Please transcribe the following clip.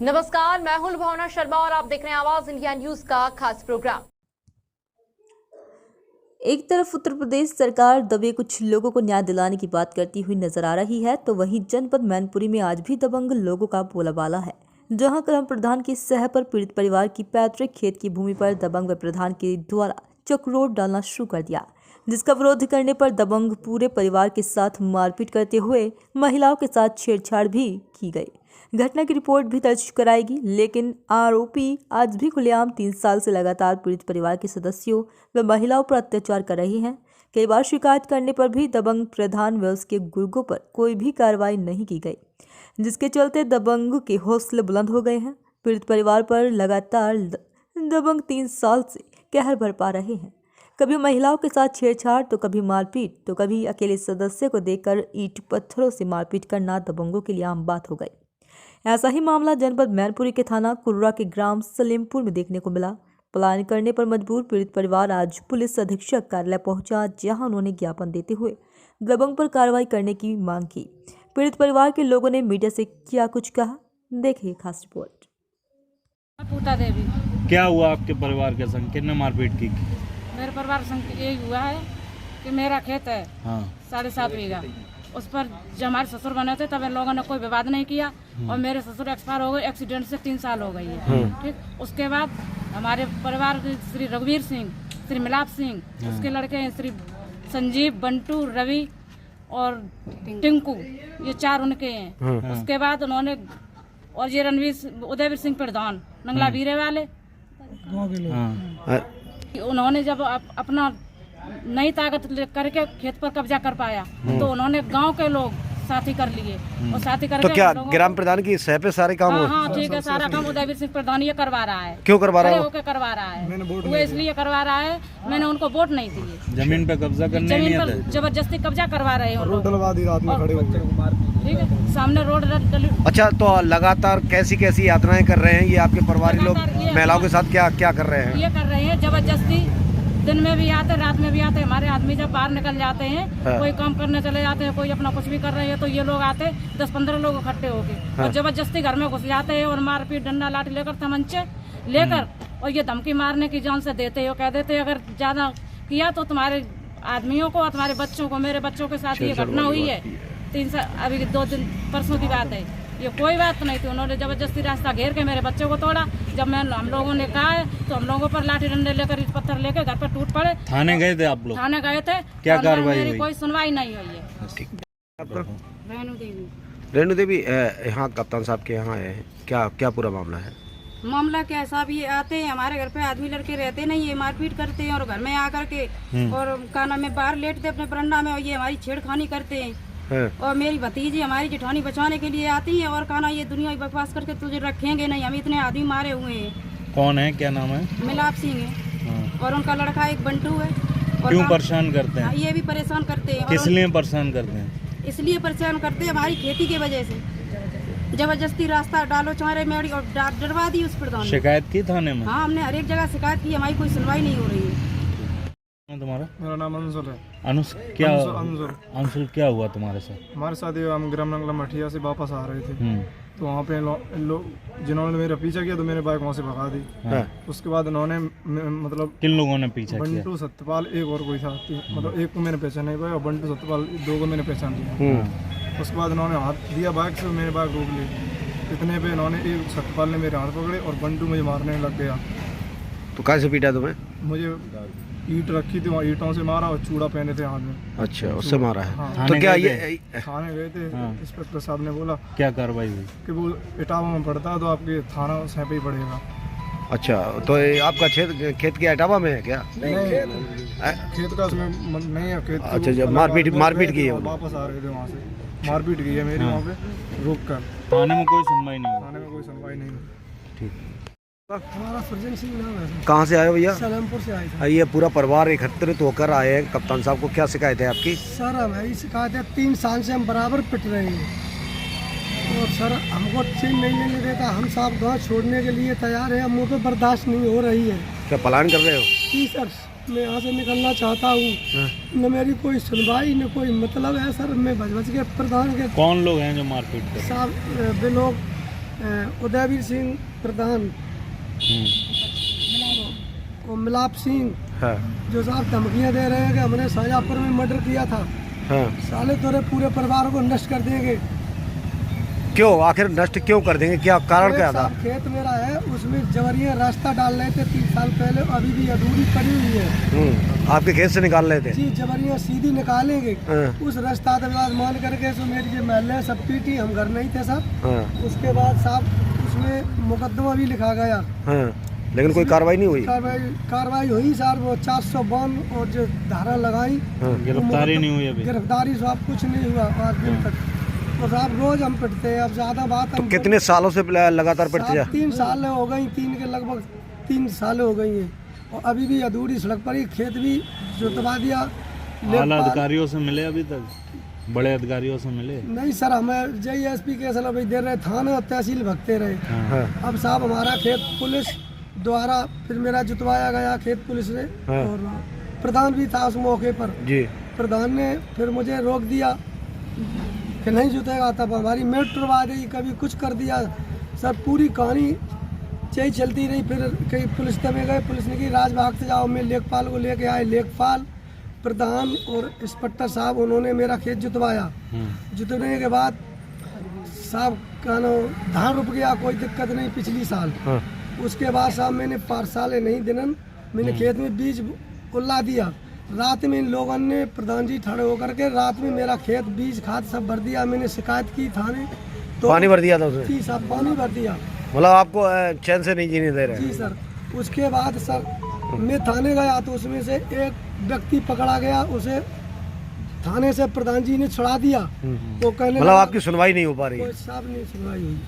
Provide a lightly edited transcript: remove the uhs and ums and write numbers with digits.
नमस्कार, मैं हूं भावना शर्मा और आप देख रहे हैं आवाज इंडिया न्यूज का खास प्रोग्राम। एक तरफ उत्तर प्रदेश सरकार दबे कुछ लोगों को न्याय दिलाने की बात करती हुई नजर आ रही है, तो वहीं जनपद मैनपुरी में आज भी दबंग लोगों का बोलबाला है, जहां ग्राम प्रधान की सह पर पीड़ित परिवार की पैतृक खेत की भूमि पर दबंग व प्रधान के द्वारा चक्रोट डालना शुरू कर दिया, जिसका विरोध करने पर दबंग पूरे परिवार के साथ मारपीट करते हुए महिलाओं के साथ छेड़छाड़ भी की गई। घटना की रिपोर्ट भी दर्ज कराएगी, लेकिन आरोपी आज भी खुलेआम 3 साल से लगातार पीड़ित परिवार के सदस्यों व महिलाओं पर अत्याचार कर रहे हैं। कई बार शिकायत करने पर भी दबंग प्रधान व उसके गुर्गों पर कोई भी कार्रवाई नहीं की गई, जिसके चलते दबंग के हौसले बुलंद हो गए हैं। पीड़ित परिवार पर लगातार दबंग 3 साल से कहर बरपा रहे हैं। कभी महिलाओं के साथ छेड़छाड़, तो कभी मारपीट, तो कभी अकेले सदस्य को देखकर ईंट पत्थरों से मारपीट करना दबंगों के लिए आम बात हो गई। ऐसा ही मामला जनपद मैनपुरी के थाना कुर्रा के ग्राम सलेमपुर में देखने को मिला। पलायन करने पर मजबूर पीड़ित परिवार आज पुलिस अधीक्षक कार्यालय पहुंचा, जहां उन्होंने ज्ञापन देते हुए दबंग पर कार्रवाई करने की मांग की। पीड़ित परिवार के लोगों ने मीडिया से क्या कुछ कहा, देखिए खास रिपोर्ट। पूता देवी, क्या हुआ आपके परिवार के संग, कितने मारपीट की? मेरे परिवार संग यही हुआ है कि मेरा खेत है 7.5 बीघा, उस पर जब हमारे ससुर बने थे तब इन लोगों ने कोई विवाद नहीं किया और मेरे ससुर एक्सपायर हो गए, एक्सीडेंट से 3 साल हो गई है। ठीक, उसके बाद हमारे परिवार के श्री रघुवीर सिंह, श्री मिलाप सिंह, उसके लड़के हैं श्री संजीव, बंटू, रवि और टिंकू, ये 4 उनके हैं। उसके बाद उन्होंने और ये उदयवीर सिंह प्रधान नंगला वीरे वाले, उन्होंने जब अपना नई ताकत करके खेत पर कब्जा कर पाया तो उन्होंने गांव के लोग साथी कर लिए और साथी करके तो क्या ग्राम प्रधान की सह पे सारे काम? हाँ ठीक है, सारा काम उदयवीर सिंह प्रधान ये करवा रहा है। क्यों करवा रहा है? होके करवा रहा है, वो इसलिए करवा रहा है, मैंने उनको वोट नहीं दिए। जमीन पे कब्जा करने जमीन पर जबरदस्ती कब्जा करवा रहे हैं, ठीक है, सामने रोड डली। अच्छा, तो लगातार कैसी कैसी यातनाएं कर रहे हैं ये आपके परिवारी लोग? महिलाओं के साथ क्या क्या कर रहे हैं? ये कर रहे हैं जबरदस्ती, दिन में भी आते, रात में भी आते। हमारे आदमी जब बाहर निकल जाते हैं, कोई काम करने चले जाते हैं, कोई अपना कुछ भी कर रहे हैं, तो ये लोग आते 10-15 लोग इकट्ठे होके और जबरदस्ती घर में घुस जाते हैं और मारपीट, डंडा लाठी लेकर, तमंचे लेकर और ये धमकी मारने की जान से देते हैं। कह देते हैं अगर ज्यादा किया तो तुम्हारे आदमियों को और तुम्हारे बच्चों को, मेरे बच्चों के साथ ये घटना हुई है 3 साल, अभी 2 दिन परसों की बात है, ये कोई बात नहीं थी। उन्होंने जबरदस्ती रास्ता घेर के मेरे बच्चों को तोड़ा। जब हम लोगों ने कहा है तो हम लोगों पर लाठी डंडे लेकर, ईंट पत्थर लेकर घर पर टूट पड़े। थाने गए थे आप लोग? थाने गए थे, क्या कार्रवाई हुई? कोई सुनवाई नहीं हुई है। रेणु देवी। रेणु देवी, यहाँ कप्तान साहब के यहाँ आए हैं, क्या क्या पूरा मामला है? मामला क्या है साहब, ये आते हैं हमारे घर पे, आदमी लड़के रहते नहीं है, मारपीट करते हैं और घर में आकर के और का नाम है बाहर लेटते अपने बरंडा में और ये हमारी छेड़खानी करते हैं। और मेरी भतीजी हमारी जेठानी बचाने के लिए आती है और कहना ये दुनिया बकवास करके तुझे रखेंगे नहीं, हम इतने आदमी मारे हुए हैं। कौन है, क्या नाम है? मिलाप सिंह है और उनका लड़का एक बंटू है। और क्यों परेशान करते हैं? ये भी परेशान करते हैं। किस लिए परेशान करते हैं? इसलिए परेशान करते हैं हमारी खेती की वजह से, जबरदस्ती रास्ता डालो चारे मेरी और डरवा दी उस प्रधान। शिकायत की थाने में? हाँ, हमने हर एक जगह शिकायत की, हमारी कोई सुनवाई नहीं हो रही है। तुम्हारा? मेरा नाम अंजुल है। अंशुल, क्या हुआ तुम्हारे साथ? हमारे साथ ये हम ग्राम नंगला मठिया से वापस आ रहे थे तो वहाँ पे लोग जिन्होंने मेरा पीछा किया तो मैंने बाइक वहाँ से भगा दी। उसके बाद उन्होंने मतलब किन लोगों ने पीछा किया? बंटू, सत्यपाल, एक और कोई था, मतलब एक को मैंने पहचान नहीं पाया और बंटू, सत्यपाल 2 को मैंने पहचान लिया। उसके बाद उन्होंने हाथ दिया बाइक से, मैंने बाइक रोक ली। इतने पे इन्होंने एक सत्यपाल ने मेरे हाथ पकड़े और बंटू मुझे मारने लग गया। तो कैसे पीटा तुम्हें? मुझे ईंट रखी थी, वहाँ ईंटों से मारा और चूड़ा पहने थे हाथ में। अच्छा, उससे मारा है। हाँ। तो क्या ये थाने गए थे, इंस्पेक्टर साहब ने बोला क्या कार्रवाई हुई कि वो इटावा में पड़ता है तो आपके थाना सह पे ही पड़ेगा। अच्छा, तो आपका खेत के इटावा में है क्या? खेत का उसमें नहीं है खेत। अच्छा, जब मारपीट की है, वापस आ रहे थे वहाँ से मारपीट की है मेरी वहाँ पे रोक कर। थाने में कोई सुनवाई नहीं? थाने में कोई सुनवाई नहीं। ठीक। हमारा सुरजन सिंह नाम है। कहाँ से आए हो भैया? सलेमपुर से आए थे। ये पूरा परिवार एकत्रित होकर आए हैं। कप्तान साहब को क्या शिकायत है आपकी? सर हमारी शिकायत है 3 साल से हम बराबर पिट रहे हैं और सर हमको चैन नहीं लेने देता। हम साहब गाँव छोड़ने के लिए तैयार है, मुँह पे बर्दाश्त नहीं हो रही है। क्या पलायन कर रहे हो? जी सर, मैं यहाँ से निकलना चाहता हूँ, न मेरी कोई सुनवाई न कोई मतलब है सर। मैं भज के प्रधान के। कौन लोग हैं जो मारपीट कर? साहब वे लोग उदयवीर सिंह प्रधान और मिलाप सिंह, हाँ जो साहब धमकियां दे रहे हैं कि हमने शाहजहाँपुर में मर्डर किया था, हाँ। साले तोरे पूरे परिवार को नष्ट कर देंगे। क्यों, आखिर नष्ट क्यों कर देंगे, क्या कारण क्या था? खेत मेरा है, उसमें जबरिया रास्ता डाल रहे थे 3 साल पहले, अभी भी अधूरी पड़ी हुई है। आपके खेत से निकाल रहे थे? जी, जबरिया सीधी निकालेंगे। उस रास्ता मान करके सो मेरी जो महल सब पीटी, हम घर नहीं थे साहब। उसके बाद साहब उसमें मुकदमा भी लिखा गया, लेकिन कोई कार्रवाई नहीं हुई? कार्रवाई हुई सर, वो 452 और जो धारा लगाई, गिरफ्तारी नहीं हुई अभी? गिरफ्तारी साहब कुछ नहीं हुआ 5 दिन तक। तो साहब रोज हम पिटते हैं, अब ज्यादा बात हम कितने सालों से लगातार पिटते जा? 3 साल हो गई, 3 के लगभग 3 साल हो गई है, और अभी भी अधूरी सड़क पर ही, खेत भी जुतवा दिया। आला अधिकारियों से मिले अभी तक? बड़े अधिकारियों से मिले? नहीं सर, हमें JSP के सलाह दे रहे, थाने और तहसील भगते रहे। अब साहब हमारा खेत पुलिस द्वारा फिर मेरा जुतवाया गया खेत पुलिस ने, और प्रधान भी था उस मौके पर जी। प्रधान ने फिर मुझे रोक दिया कि नहीं जुतेगा, तब हमारी मेट तुड़वा दी, कभी कुछ कर दिया सर। पूरी कहानी यही चलती रही। फिर कहीं पुलिस में गए, पुलिस ने कही राजबाग से जाओ, मैं लेखपाल को लेके आए। लेखपाल, प्रधान और इंस्पेक्टर साहब, उन्होंने मेरा खेत जुतवाया। जुतने के बाद साहब कहना धान रुक गया, कोई दिक्कत नहीं पिछली साल। उसके बाद साहब मैंने 5 साल नहीं दिनन मैंने खेत में बीज उल्ला दिया। रात में इन लोगों ने, प्रधान जी खड़े होकर के, रात में मेरा खेत बीज खाद सब भर दिया। मैंने शिकायत की थाने, तो पानी भर दिया था उसने? जी साहब, पानी भर दिया। मतलब आपको चैन से नहीं जीने दे रहे? जी सर। उसके बाद सर मैं थाने गया तो उसमें से एक व्यक्ति पकड़ा गया, उसे थाने से प्रधान जी ने छुड़ा दिया। तो कहने मतलब आपकी सुनवाई नहीं हो पा रही है? साहब नहीं सुनवाई हुई।